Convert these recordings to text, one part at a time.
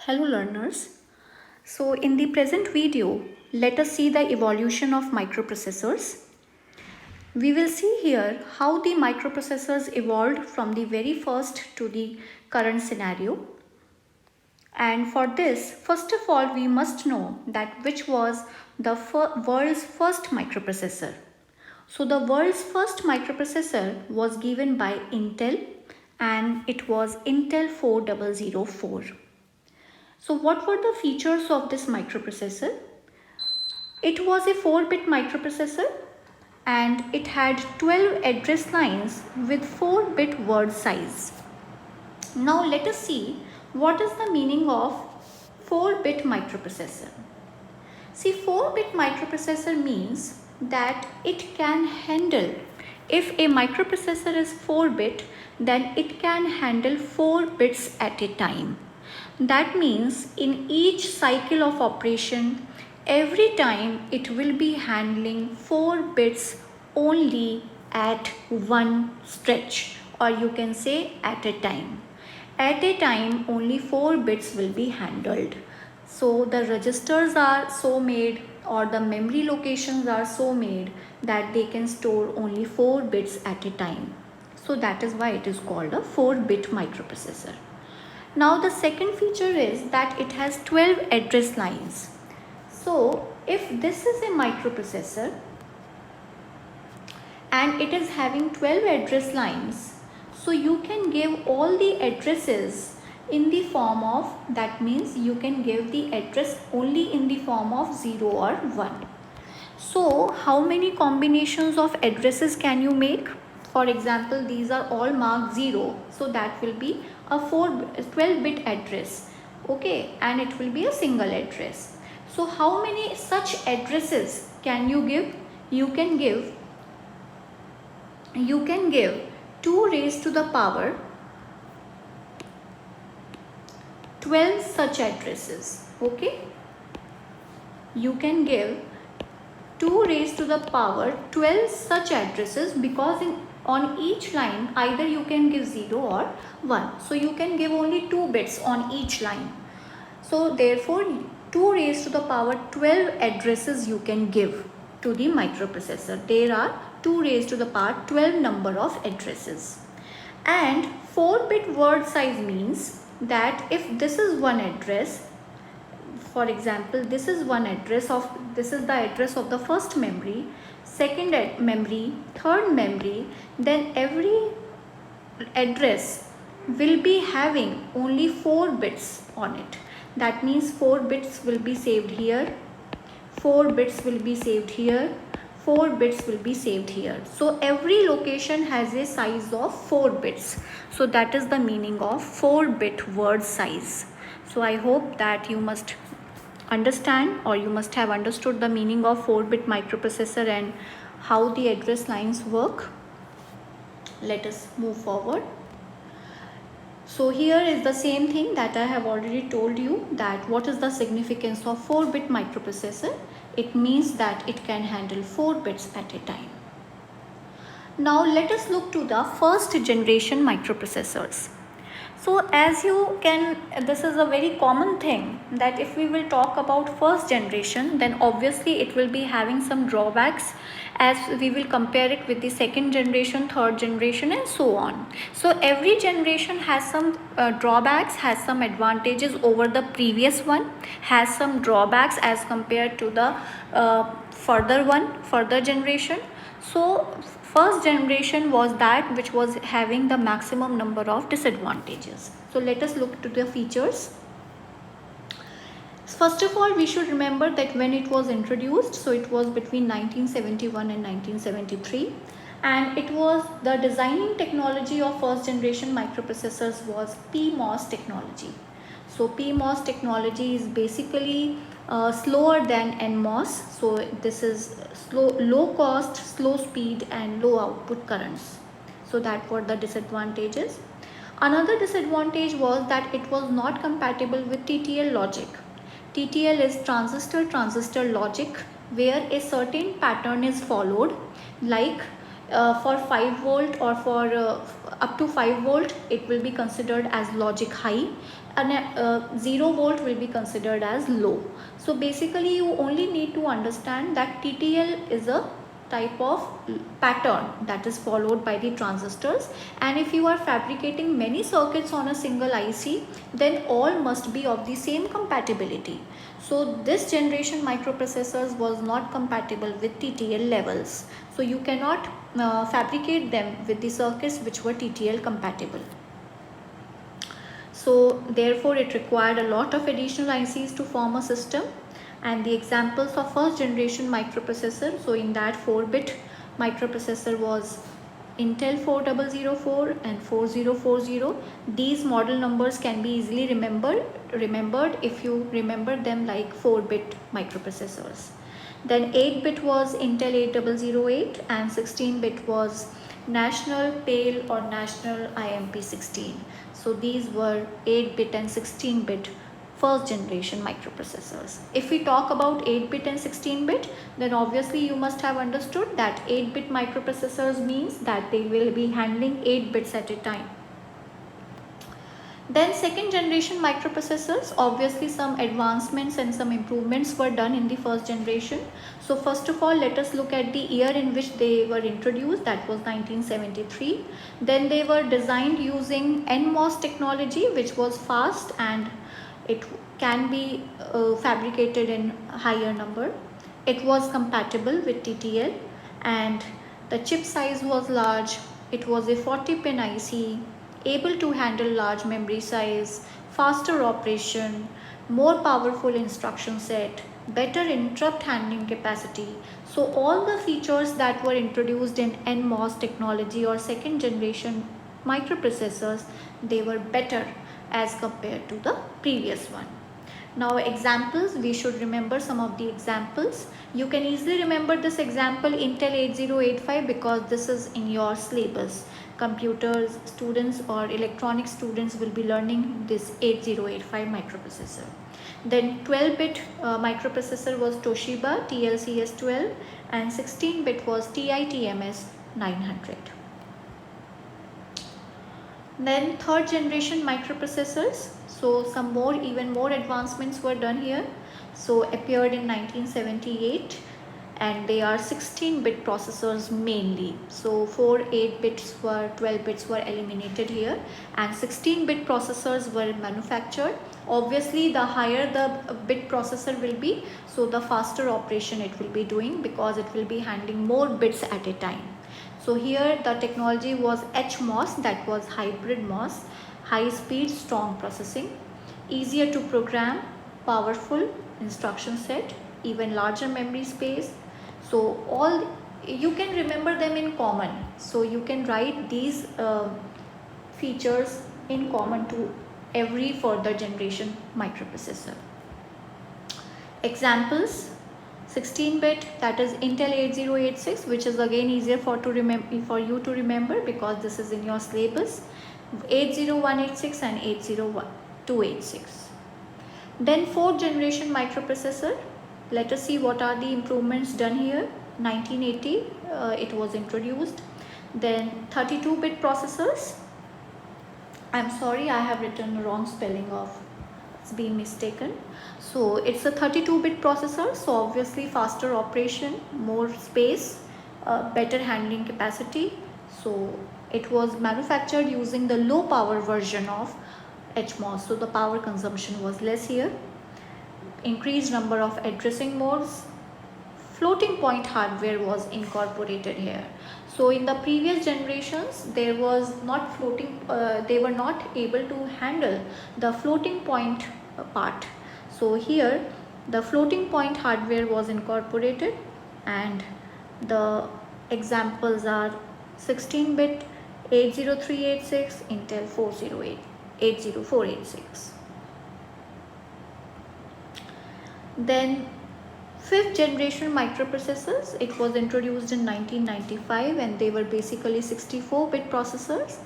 Hello learners. So in the present video, let us see the evolution of microprocessors. We will see here how the microprocessors evolved from the very first to the current scenario. And for this, first of all, we must know that which was the world's first microprocessor. So the world's first microprocessor was given by Intel and it was Intel 4004. So what were the features of this microprocessor? It was a 4-bit microprocessor and it had 12 address lines with 4-bit word size. Now let us see what is the meaning of 4-bit microprocessor. See, 4-bit microprocessor means that it can handle, if a microprocessor is 4-bit, then it can handle 4 bits at a time. That means in each cycle of operation, every time it will be handling 4 bits only at one stretch, or you can say at a time. At a time, only 4 bits will be handled. So the registers are so made, or the memory locations are so made that they can store only 4 bits at a time. So that is why it is called a 4-bit microprocessor. Now the second feature is that it has 12 address lines. So if this is a microprocessor and it is having 12 address lines, so you can give all the addresses in the form of, that means you can give the address only in the form of 0 or 1. So how many combinations of addresses can you make? For example, these are all marked 0, so that will be a 12-bit address, okay, and it will be a single address. So how many such addresses can you give? You can give 2 raised to the power 12 such addresses, okay. You can give 2 raised to the power 12 such addresses, because on each line either you can give 0 or 1. So you can give only 2 bits on each line. So therefore 2 raised to the power 12 addresses you can give to the microprocessor. There are 2 raised to the power 12 number of addresses. And 4-bit word size means that if this is one address, for example, this is the address of the first memory, second memory, third memory, then every address will be having only 4 bits on it. That means 4 bits will be saved here, 4 bits will be saved here, 4 bits will be saved here. So every location has a size of 4 bits. So that is the meaning of 4-bit word size. So I hope that you must understand, or you must have understood the meaning of 4-bit microprocessor and how the address lines work. Let us move forward. So here is the same thing that I have already told you, that what is the significance of 4-bit microprocessor. It means that it can handle 4 bits at a time. Now let us look to the first generation microprocessors. So as you can, this is a very common thing, that if we will talk about first generation, then obviously it will be having some drawbacks, as we will compare it with the second generation, third generation, and so on. So every generation has some drawbacks, has some advantages over the previous one, has some drawbacks as compared to the further generation. So first generation was that which was having the maximum number of disadvantages. So let us look to the features. First of all, we should remember that when it was introduced, so it was between 1971 and 1973, and it was, the designing technology of first generation microprocessors was PMOS technology. So PMOS technology is basically slower than NMOS. So this is low cost, slow speed, and low output currents. So that were the disadvantages. Another disadvantage was that it was not compatible with TTL logic. TTL is transistor logic, where a certain pattern is followed, like For 5 volt or for up to 5 volt, it will be considered as logic high, and 0 volt will be considered as low. So basically you only need to understand that TTL is a type of pattern that is followed by the transistors, and if you are fabricating many circuits on a single IC, then all must be of the same compatibility. So this generation microprocessors was not compatible with TTL levels, so you cannot fabricate them with the circuits which were TTL compatible. So therefore it required a lot of additional ICs to form a system. And the examples of first generation microprocessor, so in that 4-bit microprocessor was Intel 4004 and 4040. These model numbers can be easily remembered if you remember them like 4-bit microprocessors. Then 8-bit was Intel 8008 and 16-bit was National PALE or National IMP16. So these were 8-bit and 16-bit first generation microprocessors. If we talk about 8-bit and 16-bit, then obviously you must have understood that 8-bit microprocessors means that they will be handling 8 bits at a time. Then second generation microprocessors, obviously some advancements and some improvements were done in the first generation. So first of all, let us look at the year in which they were introduced, that was 1973. Then they were designed using NMOS technology, which was fast and it can be fabricated in higher number. It was compatible with TTL and the chip size was large. It was a 40-pin IC, able to handle large memory size, faster operation, more powerful instruction set, better interrupt handling capacity. So all the features that were introduced in NMOS technology or second generation microprocessors, they were better as compared to the previous one. Now examples, we should remember some of the examples. You can easily remember this example Intel 8085 because this is in your syllabus. Computers students or electronic students will be learning this 8085 microprocessor. Then 12-bit microprocessor was Toshiba TLCS12 and 16-bit was TI-TMS 900. Then third generation microprocessors, so some more, even more advancements were done here. So appeared in 1978 and they are 16-bit processors mainly. So 4, 8 bits were, 12 bits were eliminated here and 16-bit processors were manufactured. Obviously the higher the bit processor will be, so the faster operation it will be doing because it will be handling more bits at a time. So here the technology was HMOS, that was hybrid MOS, high speed strong processing, easier to program, powerful instruction set, even larger memory space. So all you can remember them in common. So you can write these features in common to every further generation microprocessor. Examples: 16-bit, that is Intel 8086, which is again easier for you to remember because this is in your syllabus. 80186 and 80286. Then 4th generation microprocessor. Let us see what are the improvements done here. 1980 it was introduced. Then 32-bit processors. I'm sorry, I have written the wrong spelling of, it's been mistaken. So it's a 32-bit processor, so obviously faster operation, more space, better handling capacity. So it was manufactured using the low power version of HMOS, so the power consumption was less here. Increased number of addressing modes. Floating point hardware was incorporated here. So in the previous generations there was not floating, they were not able to handle the floating point part. So here the floating point hardware was incorporated and the examples are 16-bit 80386, Intel 80486. Then 5th generation microprocessors, it was introduced in 1995 and they were basically 64-bit processors.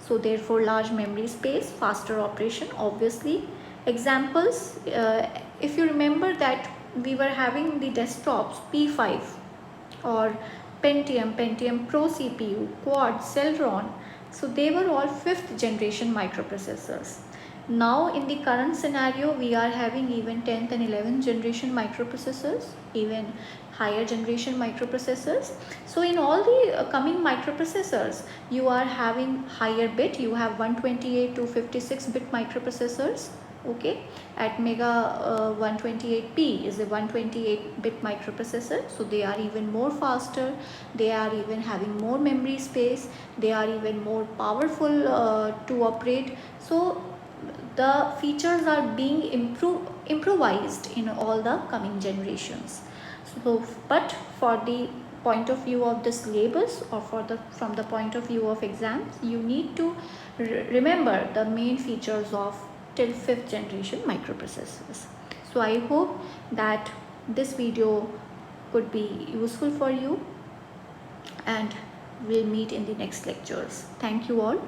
So therefore large memory space, faster operation obviously. Examples, if you remember that we were having the desktops P5 or Pentium Pro CPU, Quad, Celeron. So they were all 5th generation microprocessors. Now in the current scenario, we are having even 10th and 11th generation microprocessors, even higher generation microprocessors. So in all the coming microprocessors, you are having higher bit. You have 128 to 56 bit microprocessors. Okay, at Mega 128P is a 128 bit microprocessor, so they are even more faster, they are even having more memory space, they are even more powerful to operate. So the features are being improvised in all the coming generations. So but for the point of view of the syllabus, or from the point of view of exams, you need to remember the main features of till 5th generation microprocessors. So I hope that this video could be useful for you, and we'll meet in the next lectures. Thank you all.